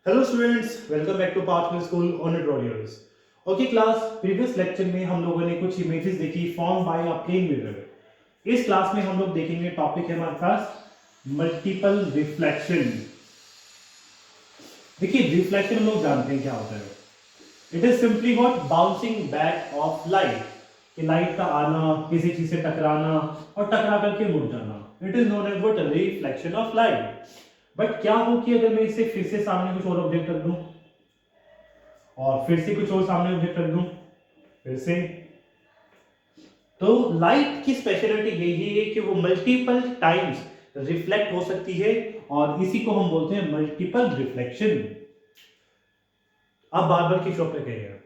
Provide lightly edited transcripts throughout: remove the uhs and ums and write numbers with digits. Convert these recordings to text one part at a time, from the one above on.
Hello students, welcome back to pathway school on tutorials. Okay class, previous lecture में हम लोगों ने कुछ इमेजेस देखी form by a plane mirror. इस क्लास में हम लोग देखेंगे, टॉपिक है हमारे पास मल्टीपल रिफ्लेक्शन। देखिए, रिफ्लेक्शन हम लोग जानते हैं क्या होता है। It is simply what bouncing back of light, कि लाइट का आना, किसी चीज से टकराना और टकरा करके मुड़ जाना। It is known as what reflection of light. But क्या हो कि अगर मैं इसे फिर से सामने कुछ और ऑब्जेक्ट रख दूं और फिर से कुछ और सामने ऑब्जेक्ट रख दूं, फिर से, तो लाइट की स्पेशलिटी यही है कि वो मल्टीपल टाइम्स रिफ्लेक्ट हो सकती है और इसी को हम बोलते हैं मल्टीपल रिफ्लेक्शन। आप बार बार की शॉप पे गए हैं,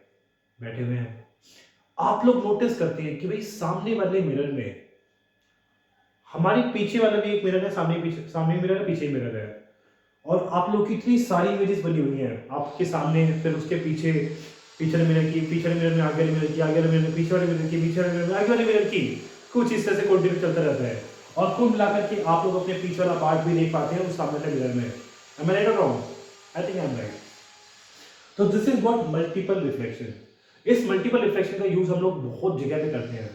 बैठे हुए हैं, आप लोग नोटिस करते हैं कि भाई सामने वाले मिरर में, हमारे पीछे वाला भी एक मिरर है, सामने मिरर है, पीछे मिरर है, और आप लोग की इतनी सारी इमेजेस बनी हुई हैं आपके सामने, फिर उसके पीछे, पीछे मिरर की, पीछे मिरर में आगे वाले मिरर की, आगे वाले मिरर में पीछे वाले मिरर की, पीछे वाले मिरर में आगे वाले मिरर की, कुछ इस तरह से कंटिन्यू चलता रहता है। और कुल मिलाकर के आप लोग अपने पीछे वाला पार्ट भी देख पाते हैं उस सामने वाले मिरर में। एम आई राइट और wrong? I think I am right. तो this is what multiple reflection. इस मल्टीपल रिफ्लेक्शन का यूज हम लोग बहुत जगह पे करते हैं।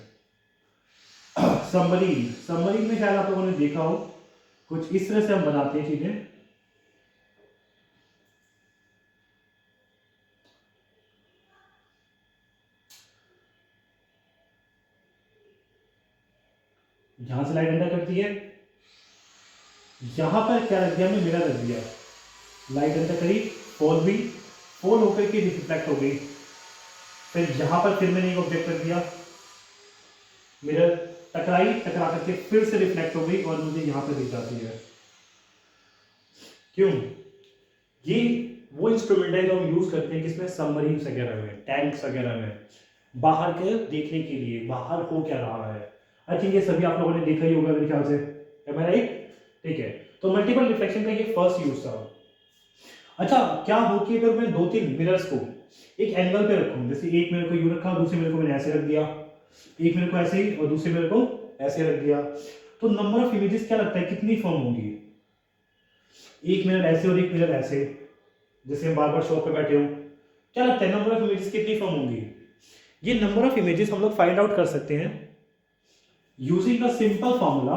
सबमरीन, सबमरीन में शायद आप लोगों ने देखा हो, कुछ इस तरह से हम बनाते हैं चीजें। यहां से लाइट एंटर करती है, यहां पर क्या रख दिया हमने, मिरर रख दिया, लाइट एंटर करी, फॉल हुई, फॉल होकर के रिफ्लेक्ट हो गई, फिर यहां पर फिर मैंने एक ऑब्जेक्ट रख दिया, मिरर टकराई, टकरा करके फिर से रिफ्लेक्ट हो गई और मुझे यहां पर दिख जाती है। क्यों? ये वो इंस्ट्रूमेंट है जो हम यूज करते हैं किसमें, सबमरीन वगैरह में, टैंक्स वगैरह में, बाहर के देखने के लिए बाहर हो क्या रहा है। आई थिंक ये सभी आप लोगों ने देखा ही होगा मेरे ख्याल से। M I right? ठीक है, तो मल्टीपल रिफ्लेक्शन का ये फर्स्ट यूज था। अच्छा, क्या हो कि अगर मैं दो तीन मिरर्स को एक एंगल पे रखूं, जैसे एक मिरर को यूं रखा, दूसरे मिरर को मैंने ऐसे रख दिया, एक मिरर को ऐसे ही और दूसरे मिरर को ऐसे रख दिया, तो नंबर ऑफ इमेजेस क्या लगता है कितनी फॉर्म होंगी? एक मिरर ऐसे और एक मिरर ऐसे, जैसे हम बार बार शॉप पे बैठे हो, क्या लगता है नंबर ऑफ इमेजेस कितनी फॉर्म होंगी? ये नंबर ऑफ इमेजेस हम लोग फाइंड आउट कर सकते हैं यूजिंग अ सिंपल फॉर्मूला।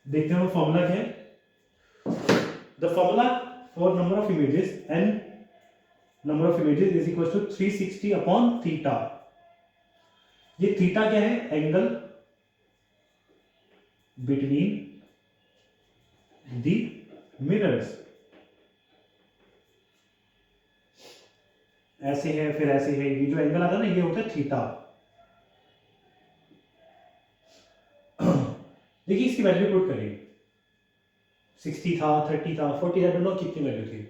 देखते हैं वो फॉर्मूला क्या है। The formula for number of images, n number of images is equal to 360 upon theta. ये थीटा क्या है? Angle between the mirrors. ऐसे है फिर ऐसे है, ये जो एंगल आता है ना, ये होता है थीटा। देखिए इसकी वैल्यू पुट करिए, 60 था, 30 था, 40 था, डोंट नो कितनी वैल्यू थी।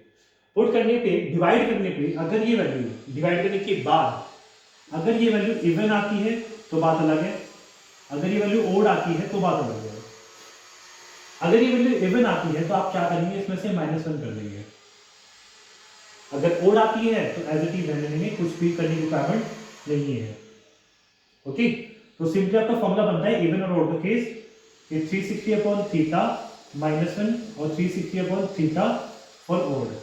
पुट करने पे, डिवाइड करने पे, अगर ये वैल्यू डिवाइड करने के बाद अगर ये वैल्यू इवन आती है तो बात अलग है, अगर ये वैल्यू ओड आती है तो बात अलग है। अगर ये वैल्यू इवन आती है तो आप क्या करेंगे, इसमें से -1 कर देंगे। अगर ओड आती है तो एज इट इज रहने देंगे, कुछ भी करने की रिक्वायरमेंट नहीं है। ओके, तो सिंपली आपका फॉर्मूला बनता है इवन और ओड का केस, 360 अपॉन थीटा -1 और 360 अपॉन थीटा फॉर ओड।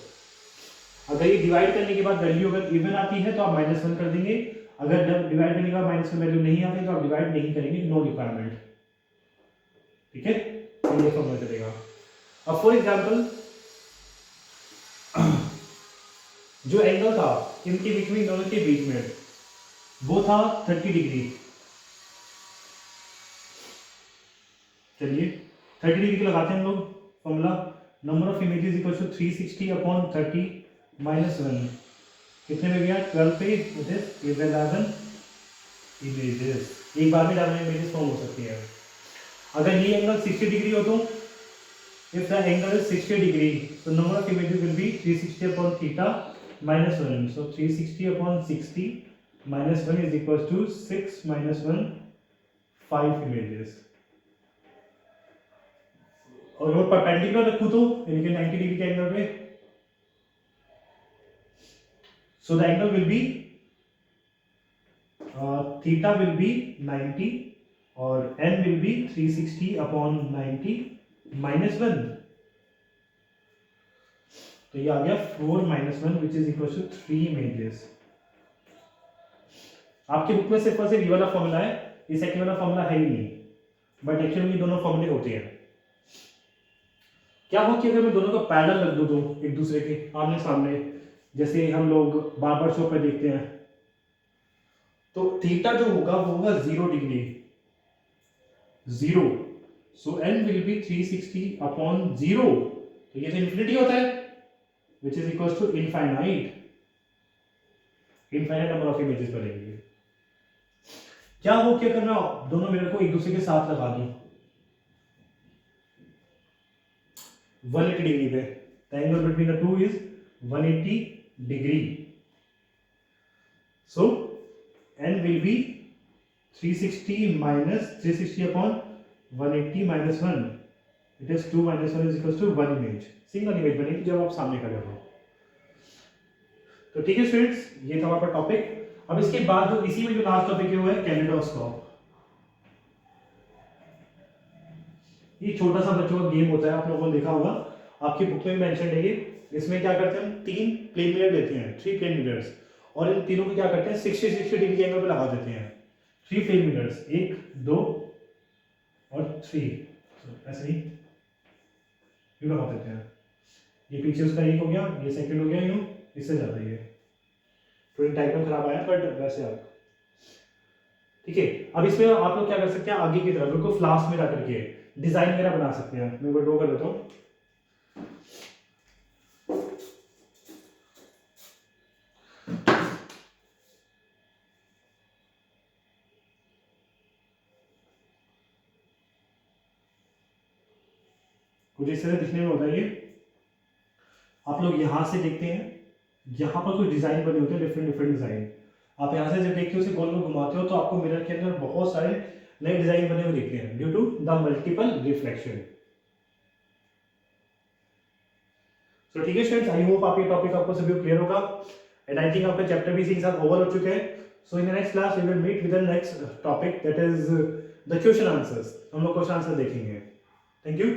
अगर ये डिवाइड करने के बाद वैल्यू अगर इवन आती है तो आप -1 कर देंगे, अगर जब डिवाइड करने के बाद -1 वैल्यू नहीं आती तो आप डिवाइड नहीं करेंगे, नो रिक्वायरमेंट। ठीक है, तो ये फॉर्मूला चलेगा। अब फॉर एग्जांपल, जो एंगल था इनके बीच में, इन दोनों के बीच में, वो था 30 डिग्री। चलिए 30 डिग्री को लगाते हैं हम लोग formula, number of images equal to 360 upon 30 -1, कितने में गया? 12 पे, इट इज 11 इमेजेस। एक बार में डालने इमेजेस फॉर्म हो सकती है। अगर ये एंगल 60 डिग्री हो तो, if the angle is 60 degree, तो number of images will be 360 upon theta -1, so 360 upon 60 -1 is equal to 6 -1, 5 images. और वो परपेंडिकुलर रखूं तो, यानी कि 90 डिग्री के एंगल पे, so the angle will be theta will be 90 और n will be 360 upon 90 -1, तो ये आ गया 4 - 1 which is equal to 3 images. आपकी बुक में सिर्फ और सिर्फ ये वाला फॉर्मूला है, ये सेकंड वाला फॉर्मूला है ही नहीं, बट एक्चुअली ये दोनों फॉर्मूले होते हैं। क्या हो कि अगर मैं दोनों को पैरेलल रख दूं तो एक दूसरे के आमने सामने, जैसे हम लोग बार्बर शॉप पे देखते हैं, तो थीटा जो होगा वो होगा 0 degree, 0। So n will be 360/0, तो ये तो इन्फिनिटी होता है, which is equal to infinite number of images बनेंगे। क्या हो कि अगर मैं दोनों मिरर को एक दूसरे के साथ लगा दूं 180 डिग्री पे, the angle between the two is 180 degree, so n will be 360 upon 180 minus 1, it is 2 minus 1 is equals to 1 image, single image बनेगी जब आप सामने खड़े हो। तो ठीक है स्टूडेंट्स, ये था आपका टॉपिक। अब इसके बाद जो इसी में जो लास्ट टॉपिक है वो है कैलेडोस्कोप। ये छोटा सा बच्चों का गेम होता है, आप लोगों ने देखा होगा, आपकी बुक में मेंशन है ये। इसमें क्या करते हैं, हम 3 प्लेन मिरर लेते हैं, 3 प्लेन मिरर्स, और इन तीनों को क्या करते हैं 60 डिग्री के एंगल पे लगा देते हैं। 3 प्लेन मिरर्स, 1 2 और 3, ऐसे ही यूं लगा देते हैं। ये पीछे उसका 1 हो गया, ये सेकंड हो गया, यूं इससे जाता है। ये थोड़ी डायग्राम खराब आया बट वैसे आप ठीक है। अब इसमें आप लोग क्या कर सकते हैं, आगे की तरफ बिल्कुल फ्लास्क में जाकर के डिजाइन वगैरह बना सकते हैं। मैं वो ड्रॉ कर देता हूँ। कुछ इस तरह दिखने में होता है। ये आप लोग यहाँ से देखते हैं, यहाँ पर कुछ डिजाइन बने होते हैं, डिफरेंट डिजाइन। आप यहाँ से जब देखते हो, उसे गोल गोल घुमाते हो, तो आपको मिरर के अंदर बहुत सारे नए डिजाइन बने हुए दिखते हैं due to the multiple reflection. So ठीक है स्टूडेंट्स, आई होप आपके टॉपिक आपको सभी क्लियर होगा, एंड आई थिंक आपका चैप्टर भी इसी के साथ ओवर हो चुके हैं। So in the next class we will meet with the next topic, that is the question answers. हम लोग क्वेश्चन आंसर देखेंगे। Thank you.